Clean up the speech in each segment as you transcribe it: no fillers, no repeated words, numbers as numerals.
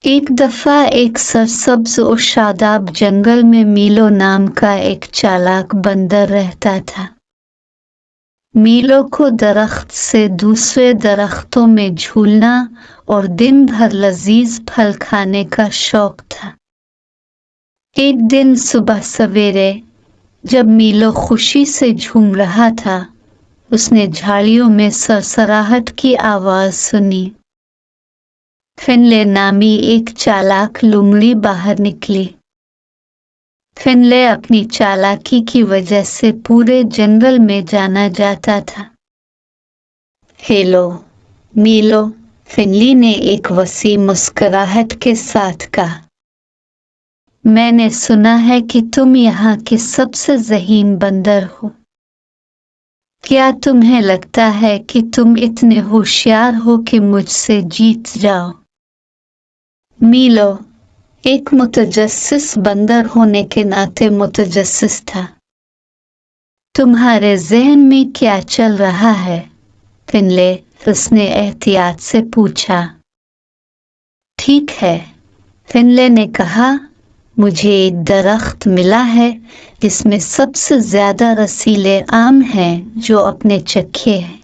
एक दफा एक सरसब्ज और शादाब जंगल में मीलो नाम का एक चालाक बंदर रहता था। मीलो को दरख्त से दूसरे दरख्तों में झूलना और दिन भर लजीज फल खाने का शौक था। एक दिन सुबह सवेरे जब मीलो खुशी से झूम रहा था, उसने झाड़ियों में सरसराहट की आवाज सुनी। फिनले नामी एक चालाक लोमड़ी बाहर निकली। फिनले अपनी चालाकी की वजह से पूरे जंगल में जाना जाता था। हेलो मीलो, फिनली ने एक वसी मुस्कुराहट के साथ कहा। मैंने सुना है कि तुम यहाँ के सबसे ज़हीन बंदर हो। क्या तुम्हें लगता है कि तुम इतने होशियार हो कि मुझसे जीत जाओ? मीलो एक मुतजस्सिस बंदर होने के नाते मुतजस्सिस था। तुम्हारे ज़हन में क्या चल रहा है? फिनले उसने एहतियात से पूछा। ठीक है, फिनले ने कहा, मुझे एक दरख्त मिला है जिसमें सबसे ज्यादा रसीले आम हैं जो अपने चखे हैं।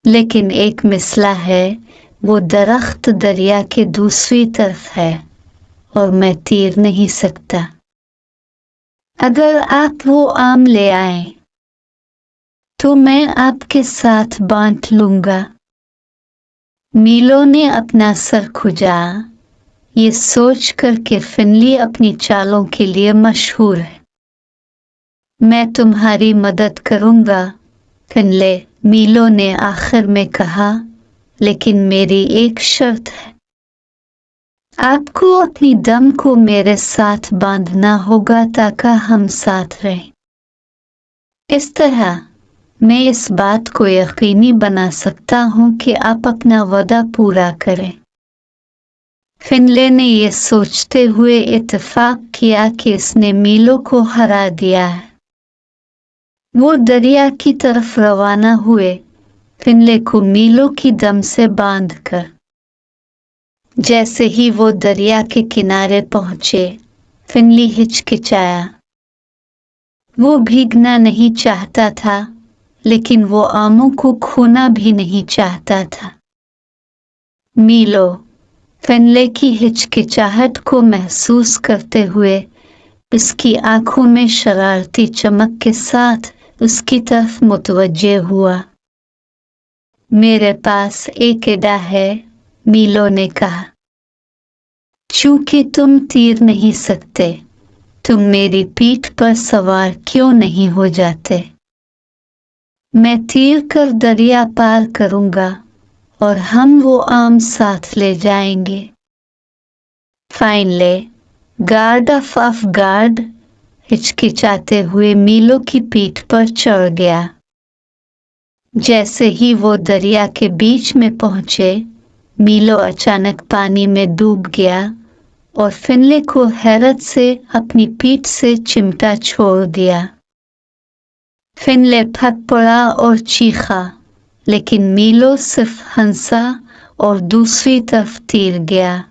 लेकिन एक मिसला है, वो दरख्त दरिया के दूसरी तरफ है और मैं तीर नहीं सकता। अगर आप वो आम ले आए तो मैं आपके साथ बांट लूंगा। मीलो ने अपना सर खुजा, ये सोच कर कि फिनली अपनी चालों के लिए मशहूर है। मैं तुम्हारी मदद करूंगा, फिनले, मीलो ने आखिर में कहा, लेकिन मेरी एक शर्त है। आपको अपनी दम को मेरे साथ बांधना होगा ताकि हम साथ रहें। इस तरह मैं इस बात को यकीनी बना सकता हूं कि आप अपना वादा पूरा करें। फिनले ने यह सोचते हुए इत्तेफाक किया कि इसने मीलो को हरा दिया है। वो दरिया की तरफ रवाना हुए, फिनले को मीलो की दम से बांधकर। जैसे ही वो दरिया के किनारे पहुंचे, फिनली हिचकिचाया। वो भीगना नहीं चाहता था, लेकिन वो आमों को खोना भी नहीं चाहता था। मीलो फिनले की हिचकिचाहट को महसूस करते हुए उसकी आंखों में शरारती चमक के साथ उसकी तरफ मुतवज्जे हुआ। मेरे पास एक इडा है, मीलो ने कहा। चूंकि तुम तीर नहीं सकते, तुम मेरी पीठ पर सवार क्यों नहीं हो जाते? मैं तीर कर दरिया पार करूंगा और हम वो आम साथ ले जाएंगे। फाइनले गार्ड ऑफ गार्ड हिचकिचाते हुए मीलो की पीठ पर चढ़ गया। जैसे ही वो दरिया के बीच में पहुंचे, मीलो अचानक पानी में डूब गया और फिनले को हैरत से अपनी पीठ से चिमटा छोड़ दिया। फिनले फट पड़ा और चीखा, लेकिन मीलो सिर्फ हंसा और दूसरी तरफ तीर गया।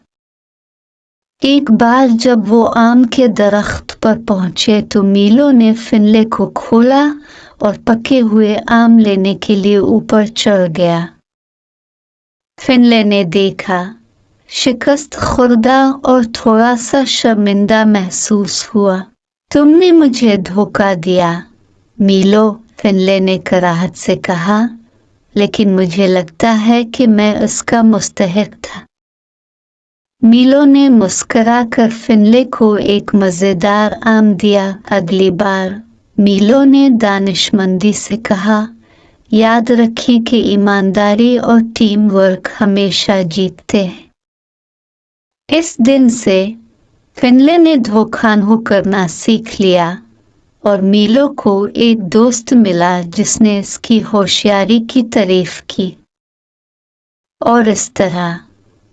एक बार जब वो आम के दरख्त पर पहुंचे तो मीलो ने फिनले को खोला और पके हुए आम लेने के लिए ऊपर चढ़ गया। फिनले ने देखा, शिकस्त खुर्दा और थोड़ा सा शर्मिंदा महसूस हुआ। तुमने मुझे धोखा दिया, मीलो, फिनले ने कराहत से कहा, लेकिन मुझे लगता है कि मैं उसका मुस्तहिक था। मीलो ने मुस्कुराकर फिनले को एक मज़ेदार आम दिया। अगली बार मीलो ने दानिशमंदी से कहा, याद रखें कि ईमानदारी और टीम वर्क हमेशा जीतते हैं। इस दिन से फिनले ने धोखा करना सीख लिया और मीलो को एक दोस्त मिला जिसने इसकी होशियारी की तारीफ की। और इस तरह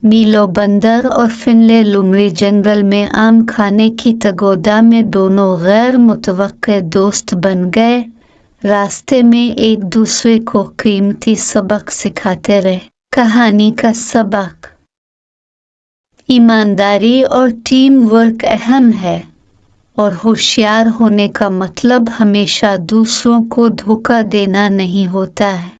मीलो बंदर और फिनले लोमड़ी जंगल में आम खाने की तगोदा में दोनों गैर मुतवक्के दोस्त बन गए। रास्ते में एक दूसरे को कीमती सबक सिखाते रहे। कहानी का सबक। ایمانداری اور ٹیم ورک اہم ہے، اور ہوشیار ہونے کا مطلب ہمیشہ دوسروں کو دھوکہ دینا نہیں ہوتا ہے۔